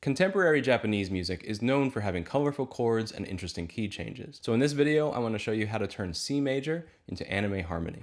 Contemporary Japanese music is known for having colorful chords and interesting key changes. So in this video, I want to show you how to turn C major into anime harmony.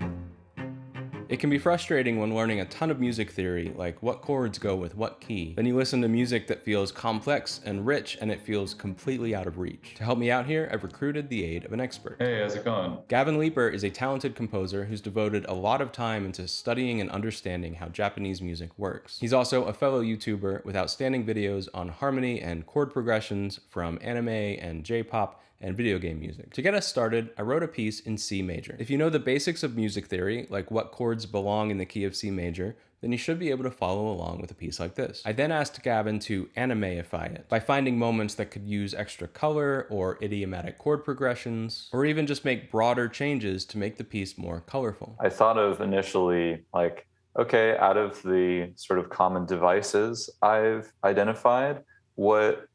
It can be frustrating when learning a ton of music theory, like what chords go with what key. Then you listen to music that feels complex and rich and it feels completely out of reach. To help me out here, I've recruited the aid of an expert. Hey, how's it going? Gavin Leeper is a talented composer who's devoted a lot of time into studying and understanding how Japanese music works. He's also a fellow YouTuber with outstanding videos on harmony and chord progressions from anime and J-pop and video game music. To get us started, I wrote a piece in C major. If you know the basics of music theory, like what chords belong in the key of C major, then you should be able to follow along with a piece like this. I then asked Gavin to animeify it by finding moments that could use extra color or idiomatic chord progressions, or even just make broader changes to make the piece more colorful. I thought of initially, like, okay, out of the sort of common devices I've identified, what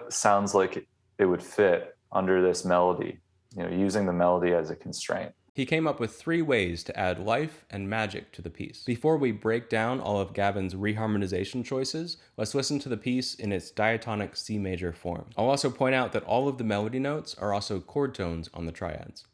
sounds like it would fit under this melody, using the melody as a constraint. He came up with 3 ways to add life and magic to the piece. Before we break down all of Gavin's reharmonization choices, let's listen to the piece in its diatonic C major form. I'll also point out that all of the melody notes are also chord tones on the triads.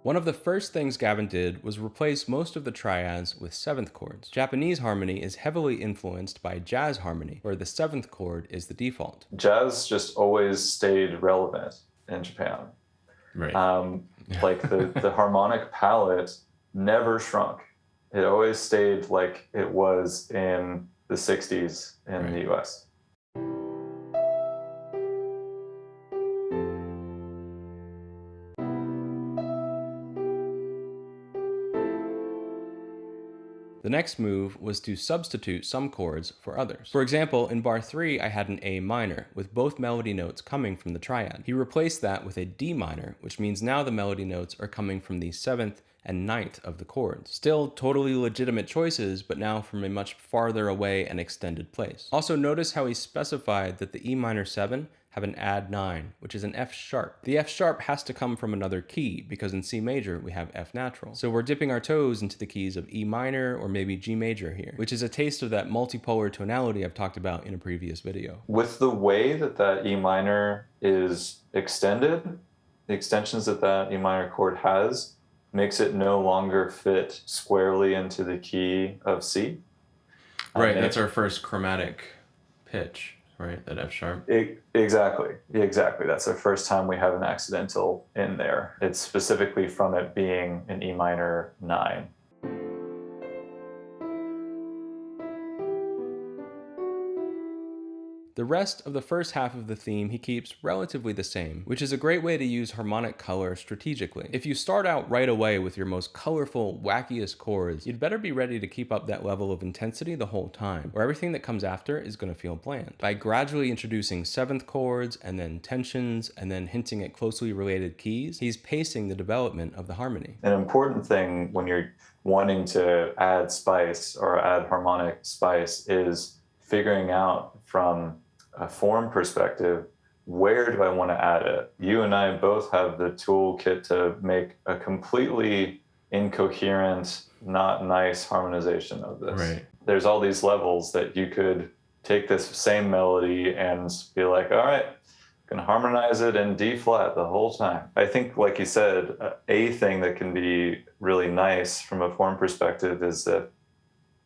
One of the first things Gavin did was replace most of the triads with 7th chords. Japanese harmony is heavily influenced by jazz harmony, where the 7th chord is the default. Jazz just always stayed relevant in Japan. Right. Like the harmonic palette never shrunk. It always stayed like it was in the 60s in the US. The next move was to substitute some chords for others. For example, in bar 3, I had an A minor, with both melody notes coming from the triad. He replaced that with a D minor, which means now the melody notes are coming from the 7th and 9th of the chords. Still totally legitimate choices, but now from a much farther away and extended place. Also notice how he specified that the E minor 7 have an add 9, which is an F sharp. The F sharp has to come from another key, because in C major we have F natural. So we're dipping our toes into the keys of E minor or maybe G major here, which is a taste of that multipolar tonality I've talked about in a previous video. With the way that E minor is extended, the extensions that E minor chord has makes it no longer fit squarely into the key of C. Right, that's our first chromatic pitch. Right, that F sharp. Exactly. That's the first time we have an accidental in there. It's specifically from it being an E minor 9. The rest of the first half of the theme he keeps relatively the same, which is a great way to use harmonic color strategically. If you start out right away with your most colorful, wackiest chords, you'd better be ready to keep up that level of intensity the whole time, or everything that comes after is going to feel bland. By gradually introducing 7th chords, and then tensions, and then hinting at closely related keys, he's pacing the development of the harmony. An important thing when you're wanting to add spice or add harmonic spice is figuring out from a form perspective, where do I want to add it? You and I both have the toolkit to make a completely incoherent, not nice harmonization of this. Right. There's all these levels that you could take this same melody and be like, all right, I'm gonna harmonize it in D flat the whole time. I think, like you said, a thing that can be really nice from a form perspective is that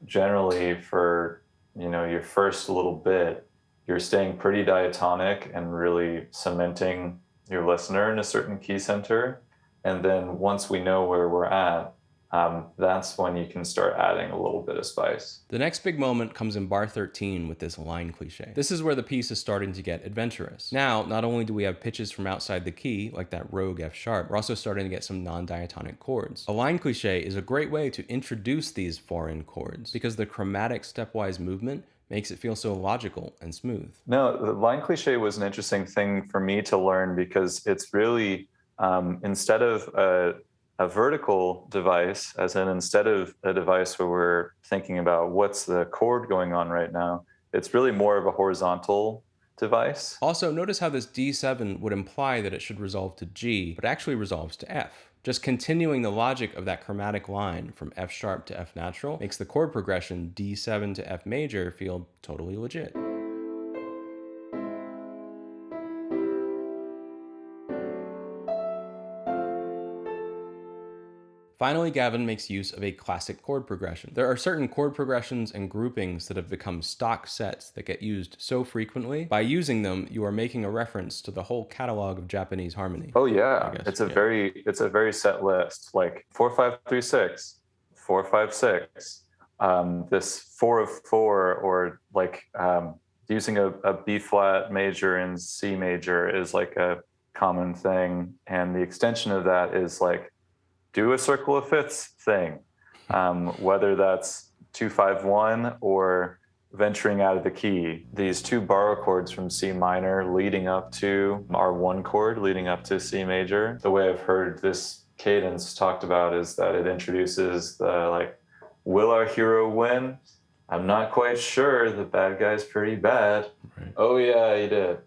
generally for your first little bit, you're staying pretty diatonic and really cementing your listener in a certain key center. And then once we know where we're at, that's when you can start adding a little bit of spice. The next big moment comes in bar 13 with this line cliche. This is where the piece is starting to get adventurous. Now, not only do we have pitches from outside the key, like that rogue F sharp, we're also starting to get some non-diatonic chords. A line cliche is a great way to introduce these foreign chords because the chromatic stepwise movement makes it feel so logical and smooth. No, the line cliche was an interesting thing for me to learn because it's really, instead of a vertical device, as in instead of a device where we're thinking about what's the chord going on right now, it's really more of a horizontal device. Also, notice how this D7 would imply that it should resolve to G, but actually resolves to F. Just continuing the logic of that chromatic line from F sharp to F natural makes the chord progression D7 to F major feel totally legit. Finally, Gavin makes use of a classic chord progression. There are certain chord progressions and groupings that have become stock sets that get used so frequently. By using them, you are making a reference to the whole catalog of Japanese harmony. Oh yeah, it's a very set list, like 4-5-3-6, 4-5-6. This 4 of 4, or like using a B flat major and C major is like a common thing, and the extension of that is like do a circle of fifths thing, whether that's 2-5-1 or venturing out of the key. These two borrow chords from C minor leading up to our one chord leading up to C major. The way I've heard this cadence talked about is that it introduces the like, will our hero win? I'm not quite sure. The bad guy's pretty bad. Right. Oh yeah, he did.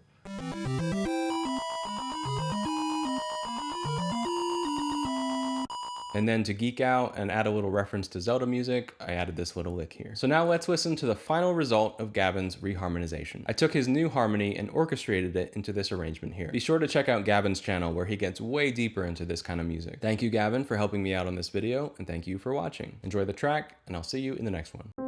And then to geek out and add a little reference to Zelda music, I added this little lick here. So now let's listen to the final result of Gavin's reharmonization. I took his new harmony and orchestrated it into this arrangement here. Be sure to check out Gavin's channel where he gets way deeper into this kind of music. Thank you, Gavin, for helping me out on this video, and thank you for watching. Enjoy the track, and I'll see you in the next one.